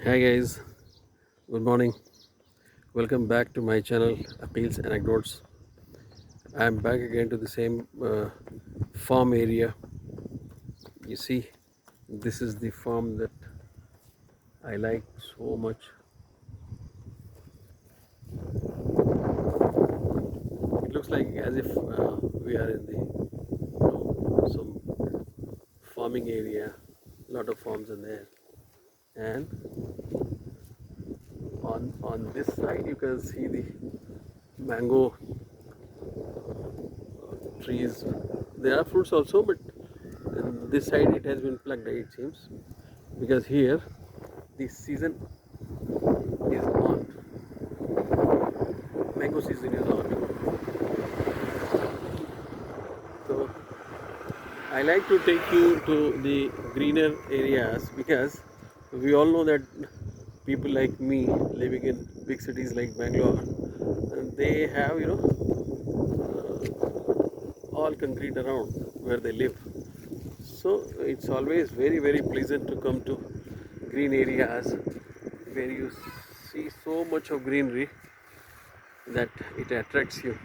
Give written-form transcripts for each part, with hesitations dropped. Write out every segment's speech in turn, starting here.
Hi guys, good morning. Welcome back to my channel Aqil's Anecdotes. I am back again to the same farm area. You see, this is the farm that I like so much. It looks like as if we are in the some farming area. Lot of farms in there, and on this side you can see the mango trees. There are fruits also, but this side it has been plucked. It seems because here the season is on. Mango season is on. So I like to take you to the greener areas because we all know that people like me living in big cities like Bangalore, they have all concrete around where they live. So it's always very pleasant to come to green areas where you see so much of greenery that it attracts you.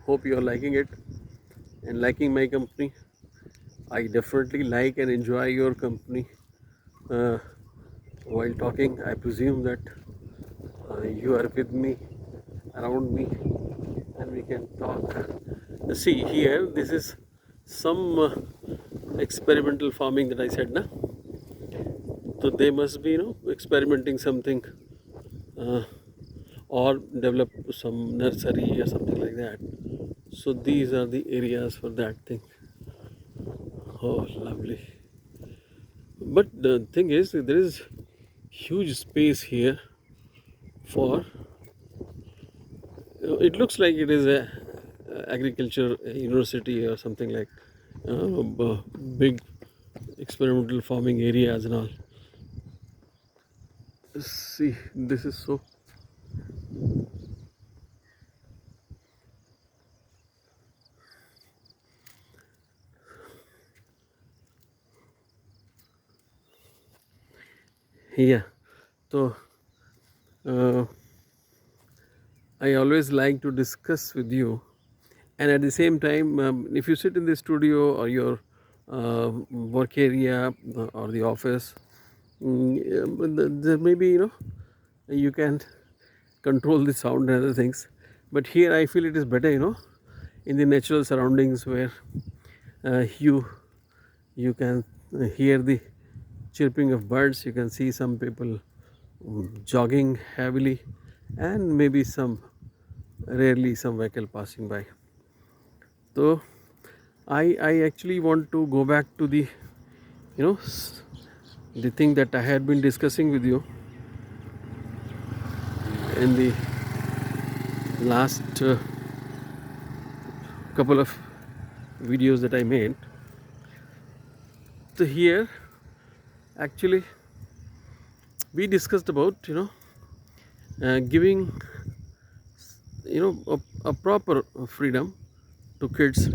Hope you are liking it and liking my company. I definitely like and enjoy your company uh, while talking. I presume that you are with me, around me, and we can talk. See here, this is some experimental farming that I said, na. So they must be, experimenting something uh, or develop some nursery or something like that. So these are the areas for that thing. Oh, lovely. But the thing is, there is huge space here for. It looks like it is a agriculture university or something like big experimental farming areas and all. See, this is so. Yeah. So uh, I always like to discuss with you, and at the same time, if you sit in the studio or your work area or the office, there may be you can control the sound and other things, but here I feel it is better, in the natural surroundings where you can hear the chirping of birds. You can see some people jogging heavily, and maybe some rarely some vehicle passing by. So I actually want to go back to the you know the thing that I had been discussing with you in the last couple of videos that I made. So here actually we discussed about giving a proper freedom to kids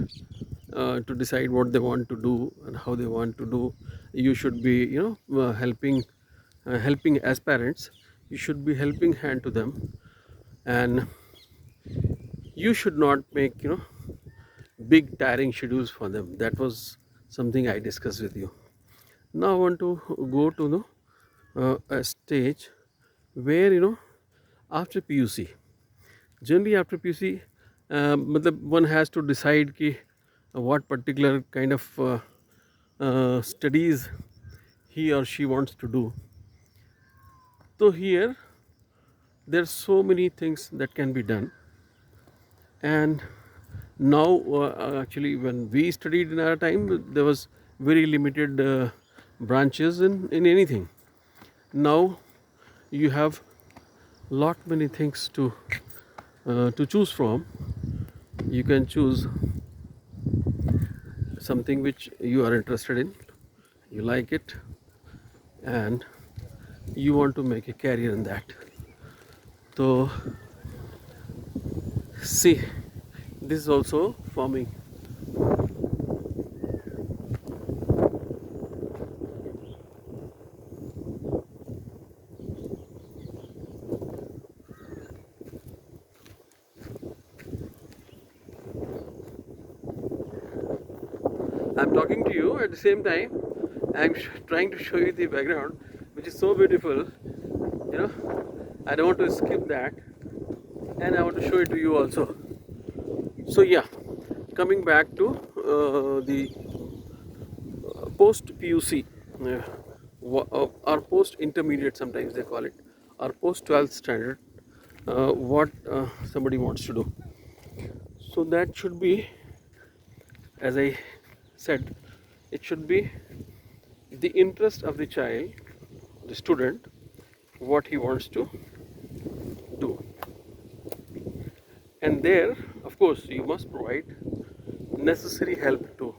to decide what they want to do and how they want to do. You should be helping as parents. You should be helping hand to them, and you should not make big tiring schedules for them. That was something I discussed with you. Now I want to go to a stage where after PUC, generally after PUC, one has to decide ki, what particular kind of studies he or she wants to do. So here there's so many things that can be done, and now actually when we studied in our time there was very limited branches in anything. Now you have lot many things to choose from. You can choose something which you are interested in, you like it, and you want to make a career in that. So See, this is also forming. I'm talking to you at the same time. I'm trying to show you the background, which is so beautiful. You know, I don't want to skip that, and I want to show it to you also. So yeah, coming back to the post PUC, or post intermediate, sometimes they call it, or post 12th standard. What somebody wants to do. So that should be, as I said, it should be the interest of the child, the student, what he wants to do. And there, of course, you must provide necessary help to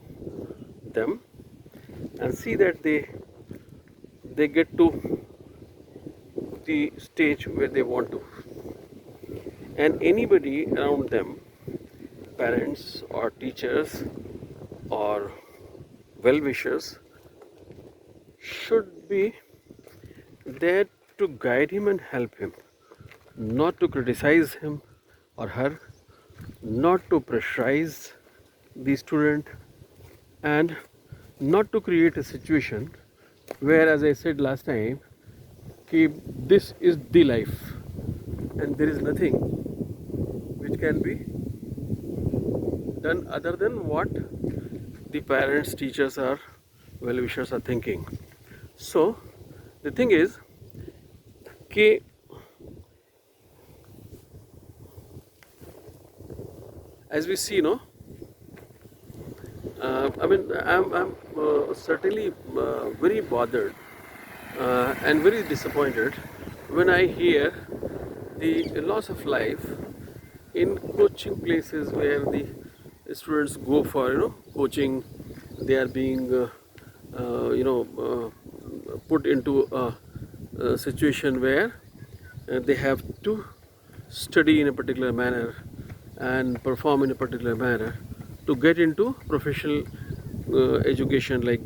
them and see that they get to the stage where they want to. And anybody around them, parents or teachers or well-wishers, should be there to guide him and help him, not to criticize him or her, not to pressurize the student, and not to create a situation where, as I said last time, this is the life and there is nothing which can be done other than what the parents, teachers, or well-wishers are thinking. So the thing is, as we see, I'm certainly very bothered and very disappointed when I hear the loss of life in coaching places where the students go for coaching. They are being put into a situation where they have to study in a particular manner and perform in a particular manner to get into professional education, like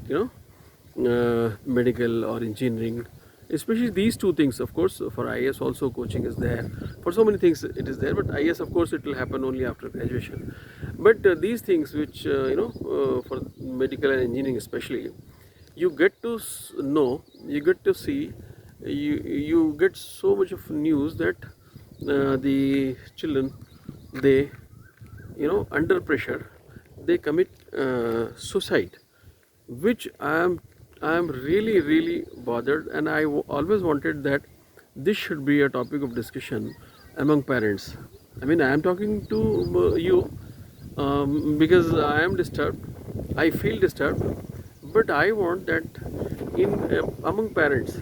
medical or engineering, especially these two things. Of course, for IAS also coaching is there, for so many things it is there, but IAS, of course, it will happen only after graduation. But these things which for medical and engineering especially, you get to know, you get to see, you get so much of news that the children, they under pressure, they commit suicide, which I am really bothered, and I always wanted that this should be a topic of discussion among parents. I mean, I am talking to you because I am disturbed, I feel disturbed, but I want that in among parents,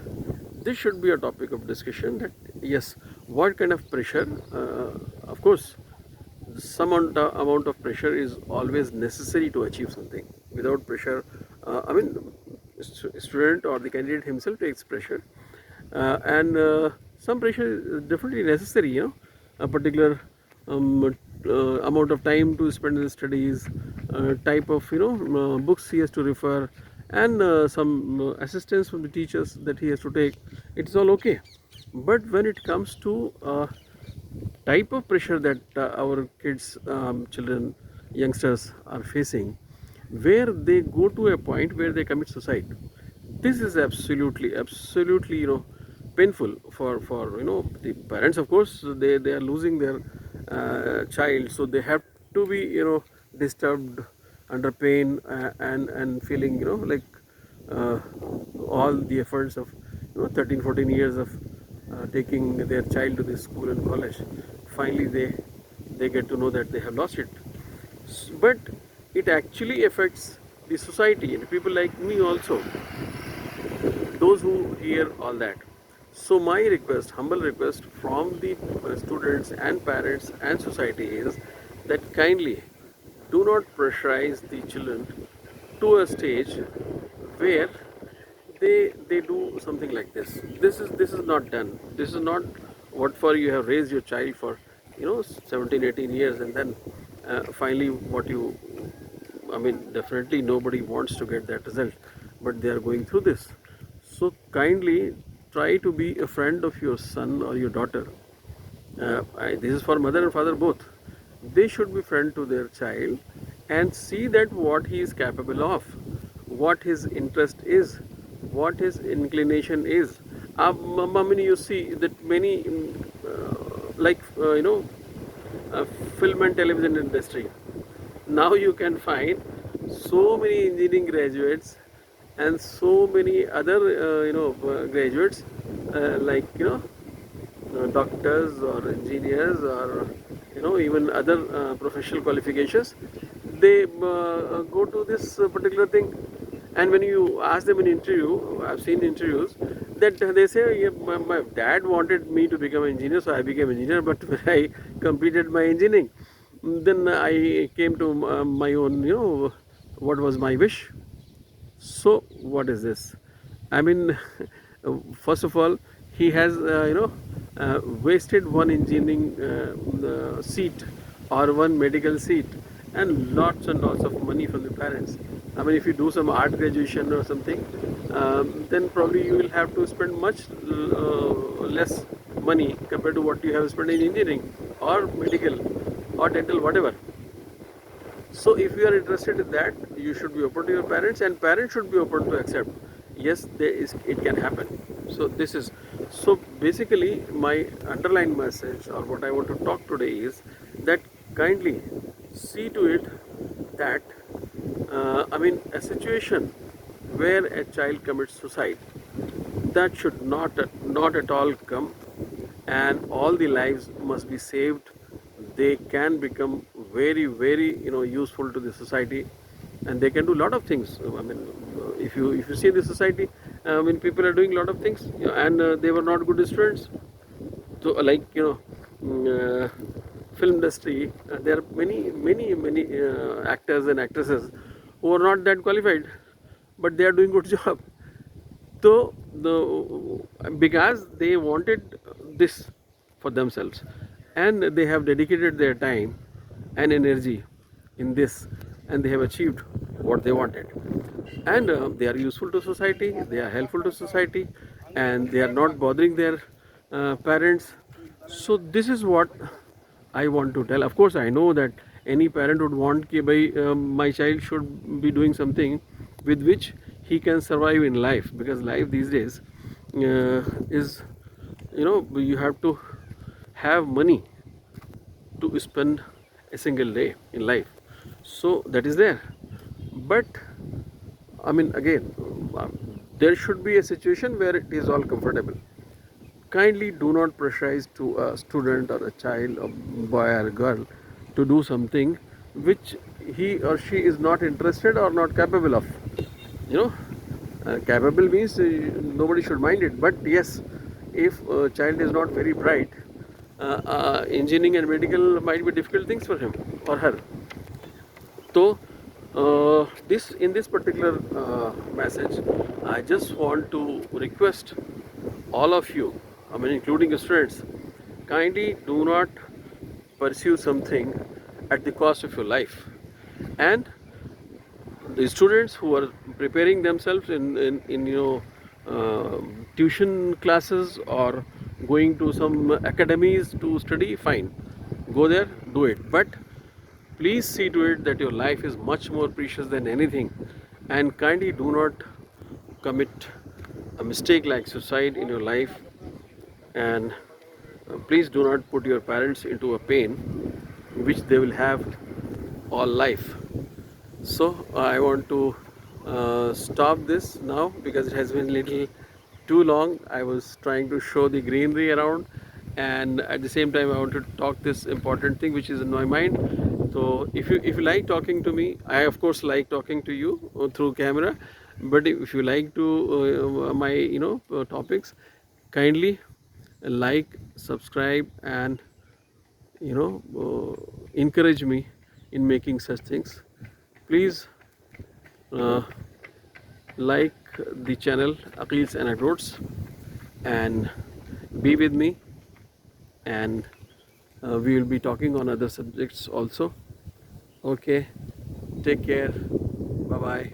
this should be a topic of discussion, that yes, what kind of pressure, of course, some amount of pressure is always necessary to achieve something. Without pressure, student or the candidate himself takes pressure, and some pressure is definitely necessary. A particular amount of time to spend in the studies, type of books he has to refer, and some assistance from the teachers that he has to take. It is all okay, but when it comes to type of pressure that our kids, children, youngsters are facing, where they go to a point where they commit suicide, this is absolutely painful for the parents. Of course, they are losing their child, so they have to be disturbed, under pain, and feeling like uh, all the efforts of 13-14 years of taking their child to the school and college, finally they get to know that they have lost it. But it actually affects the society and people like me also, those who hear all that. So my request, humble request from the students and parents and society is that kindly do not pressurize the children to a stage where they do something like this. This is not done. This is not what for you have raised your child for 17, 18 years, and then finally what you, I mean, definitely nobody wants to get that result, but they are going through this. So kindly try to be a friend of your son or your daughter. This is for mother and father both. They should be friend to their child and see that what he is capable of, what his interest is, what his inclination is. I mean, you see that many, like film and television industry. Now you can find so many engineering graduates and so many other graduates, like doctors or engineers or even other professional qualifications. They go to this particular thing, and when you ask them in interview, I've seen interviews that they say, yeah, my dad wanted me to become an engineer, so I became an engineer. But when I completed my engineering, then I came to my own, what was my wish. So what is this? I mean, first of all, he has wasted one engineering seat or one medical seat and lots of money from the parents. I mean, if you do some art graduation or something, then probably you will have to spend much less money compared to what you have spent in engineering or medical or dental, whatever. So if you are interested in that, you should be open to your parents, and parents should be open to accept. Yes, it can happen. So this is, so basically my underlying message or what I want to talk today is that kindly see to it that I mean, a situation where a child commits suicide, that should not at all come, and all the lives must be saved. They can become very useful to the society, and they can do a lot of things. I mean, if you see the society, I mean, people are doing a lot of things, and they were not good students. So like film industry, there are many actors and actresses who are not that qualified, but they are doing good job. So because they wanted this for themselves, and they have dedicated their time and energy in this, and they have achieved what they wanted, and they are useful to society, they are helpful to society, and they are not bothering their parents. So this is what I want to tell. Of course, I know that any parent would want कि my child should be doing something with which he can survive in life, because life these days is, you have to have money to spend a single day in life. So that is there. But I mean, again, there should be a situation where it is all comfortable. Kindly do not pressurize to a student or a child, a boy or a girl, to do something which he or she is not interested or not capable of. You know, capable means nobody should mind it. But yes, if a child is not very bright, engineering and medical might be difficult things for him or her. So, this in this particular message, I just want to request all of you, I mean, including the students, kindly do not pursue something at the cost of your life. And the students who are preparing themselves in tuition classes or going to some academies to study, fine, go there, do it. But please see to it that your life is much more precious than anything, and kindly do not commit a mistake like suicide in your life, and please do not put your parents into a pain which they will have all life. So I want to stop this now because it has been little too long. I was trying to show the greenery around, and at the same time I want to talk this important thing which is in my mind. So if you like talking to me, I of course like talking to you through camera. But if you like to my topics, kindly like, subscribe, and encourage me in making such things. Please like the channel Aqil's Anecdotes and be with me, and We will be talking on other subjects also. Okay, take care. Bye bye.